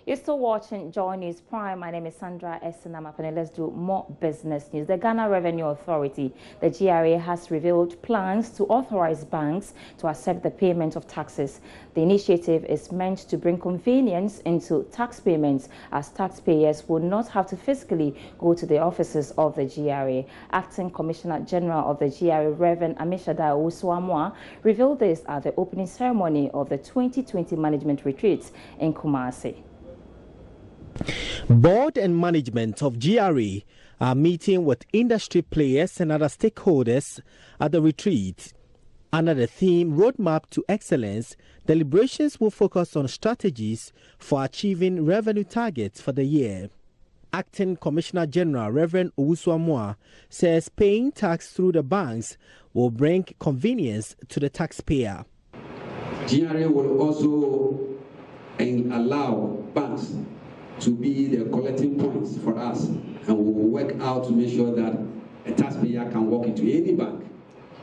You're still watching Joy News Prime. My name is Sandra Esinamapane. Let's do more business news. The Ghana Revenue Authority, the GRA, has revealed plans to authorize banks to accept the payment of taxes. The initiative is meant to bring convenience into tax payments, as taxpayers will not have to physically go to the offices of the GRA. Acting Commissioner General of the GRA, Reverend Amishadai Owusu-Amoah, revealed this at the opening ceremony of the 2020 Management Retreat in Kumasi. Board and management of GRA are meeting with industry players and other stakeholders at the retreat. Under the theme Roadmap to Excellence, deliberations will focus on strategies for achieving revenue targets for the year. Acting Commissioner General Reverend Owusu-Amoah says paying tax through the banks will bring convenience to the taxpayer. GRA will also allow banks to be the collecting points for us, and we will work out to make sure that a taxpayer can walk into any bank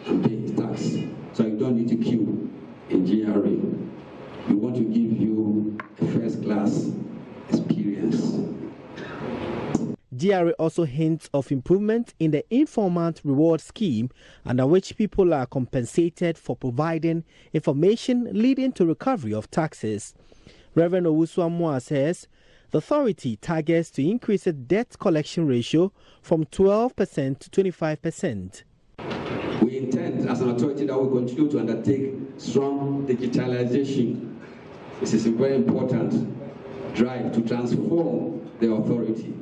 and pay his tax. So you don't need to queue in GRA. We want to give you a first-class experience. GRA also hints of improvement in the informant reward scheme, under which people are compensated for providing information leading to recovery of taxes. Reverend Owusu-Amoah says the authority targets to increase the debt collection ratio from 12% to 25%. We intend as an authority that we continue to undertake strong digitalization. This is a very important drive to transform the authority.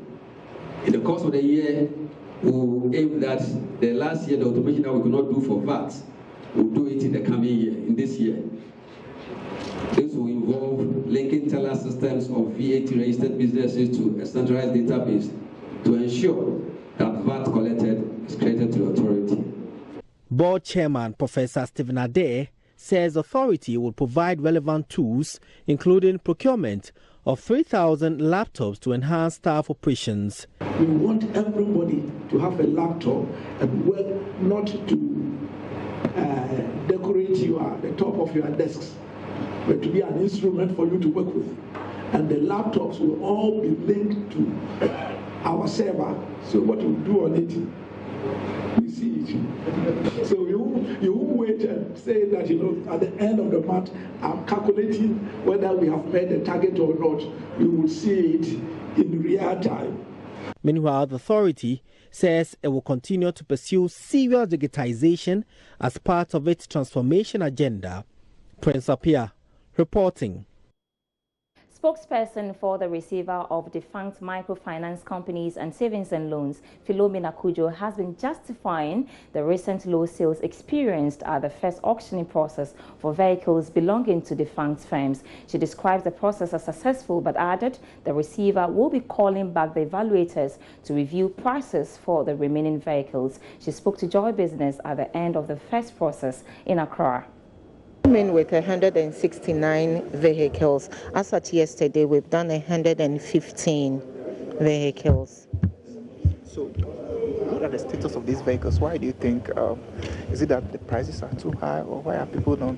In the course of the year, we will aim that the last year, the automation that we could not do for VAT, we'll do it in the coming year, in this year. This will involve linking teller systems of VAT-registered businesses to a centralized database to ensure that VAT collected is credited to the authority. Board Chairman Professor Stephen Ade says the authority will provide relevant tools, including procurement of 3,000 laptops to enhance staff operations. We want everybody to have a laptop and work not to decorate you at the top of your desks, but to be an instrument for you to work with. And the laptops will all be linked to our server. So what you do on it, we see it. So you won't wait and say that, at the end of the month, I'm calculating whether we have met the target or not. You will see it in real time. Meanwhile, the authority says it will continue to pursue serious digitization as part of its transformation agenda. Prince Apia reporting. Spokesperson for the receiver of defunct microfinance companies and savings and loans, Philomena Kujo, has been justifying the recent low sales experienced at the first auctioning process for vehicles belonging to defunct firms. She describes the process as successful, but added the receiver will be calling back the evaluators to review prices for the remaining vehicles. She spoke to Joy Business at the end of the first process in Accra. With 169 vehicles. As at yesterday, we've done 115 vehicles. So, what are the status of these vehicles? Why do you think, is it that the prices are too high, or why are people not?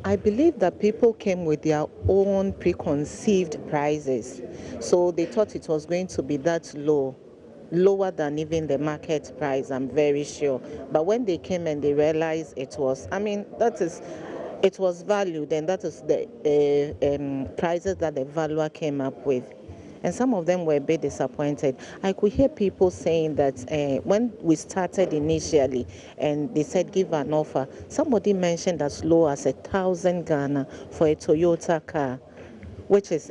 I believe that people came with their own preconceived prices. So they thought it was going to be that lower than even the market price, I'm very sure. But when they came and they realized it was, it was valued, and that is the prices that the valuer came up with. And some of them were a bit disappointed. I could hear people saying that when we started initially and they said give an offer, somebody mentioned as low as 1,000 Ghana for a Toyota car, which is,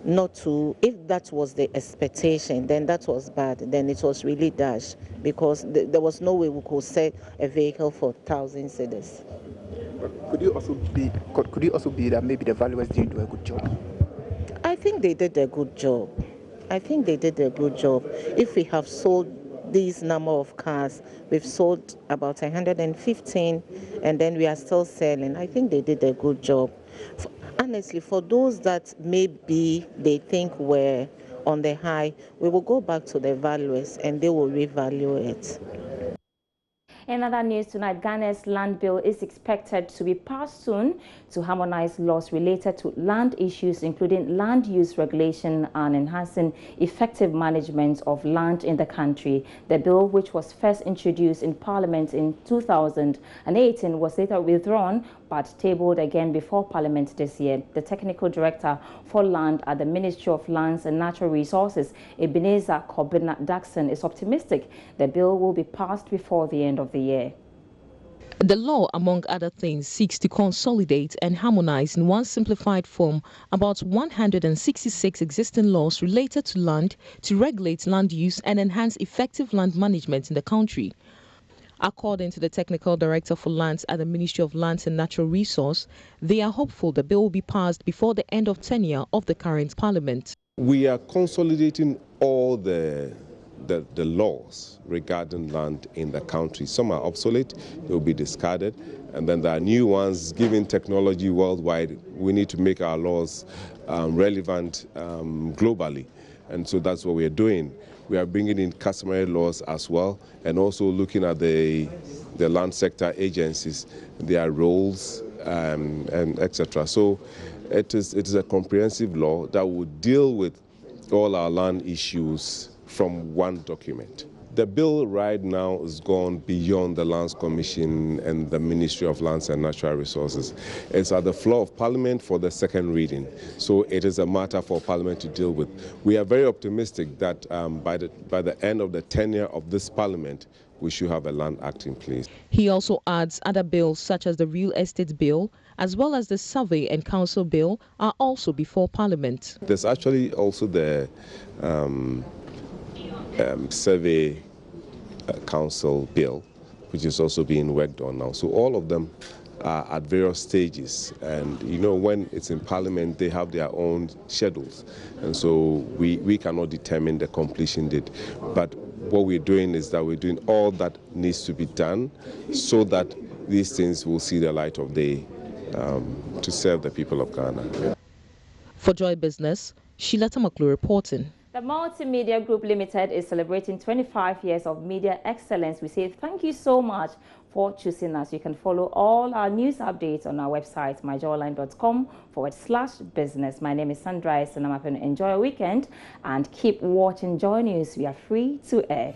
not to, if that was the expectation, then that was bad. Then it was really dash, because there was no way we could sell a vehicle for 1,000 cedis. Could you also be that maybe the valuers didn't do a good job? I think they did a good job. If we have sold these number of cars, we've sold about 115, and then we are still selling. I think they did a good job. Honestly, for those that maybe they think were on the high, we will go back to the valuers and they will revalue it. In other news tonight, Ghana's land bill is expected to be passed soon to harmonize laws related to land issues, including land use regulation and enhancing effective management of land in the country. The bill, which was first introduced in Parliament in 2018, was later withdrawn but tabled again before Parliament this year. The technical director for land at the Ministry of Lands and Natural Resources, Ebenezer Kobina-Daxon, is optimistic the bill will be passed before the end of the year. The law, among other things, seeks to consolidate and harmonize in one simplified form about 166 existing laws related to land to regulate land use and enhance effective land management in the country. According to the Technical Director for Lands at the Ministry of Lands and Natural Resources, they are hopeful the bill will be passed before the end of tenure of the current Parliament. We are consolidating all the laws regarding land in the country. Some are obsolete, they will be discarded, and then there are new ones. Given technology worldwide, we need to make our laws relevant globally, and so that's what we are doing. We are bringing in customary laws as well, and also looking at the land sector agencies, their roles, and etc. So it is a comprehensive law that will deal with all our land issues from one document. The bill right now has gone beyond the Lands Commission and the Ministry of Lands and Natural Resources. It's at the floor of Parliament for the second reading, so it is a matter for Parliament to deal with. We are very optimistic that by the end of the tenure of this Parliament, we should have a Land Act in place. He also adds other bills such as the Real Estate Bill, as well as the Survey and Council Bill, are also before Parliament. There's actually also the Survey Council Bill, which is also being worked on now. So all of them are at various stages, and you know, when it's in Parliament, they have their own schedules, and so we cannot determine the completion date. But what we're doing is that we're doing all that needs to be done so that these things will see the light of day to serve the people of Ghana. For Joy Business, Sheila Tamaklu reporting. The Multimedia Group Limited is celebrating 25 years of media excellence. We say thank you so much for choosing us. You can follow all our news updates on our website, myjoyline.com/business. My name is Sandra Essenamapen. Enjoy a weekend and keep watching Joy News. We are free to air.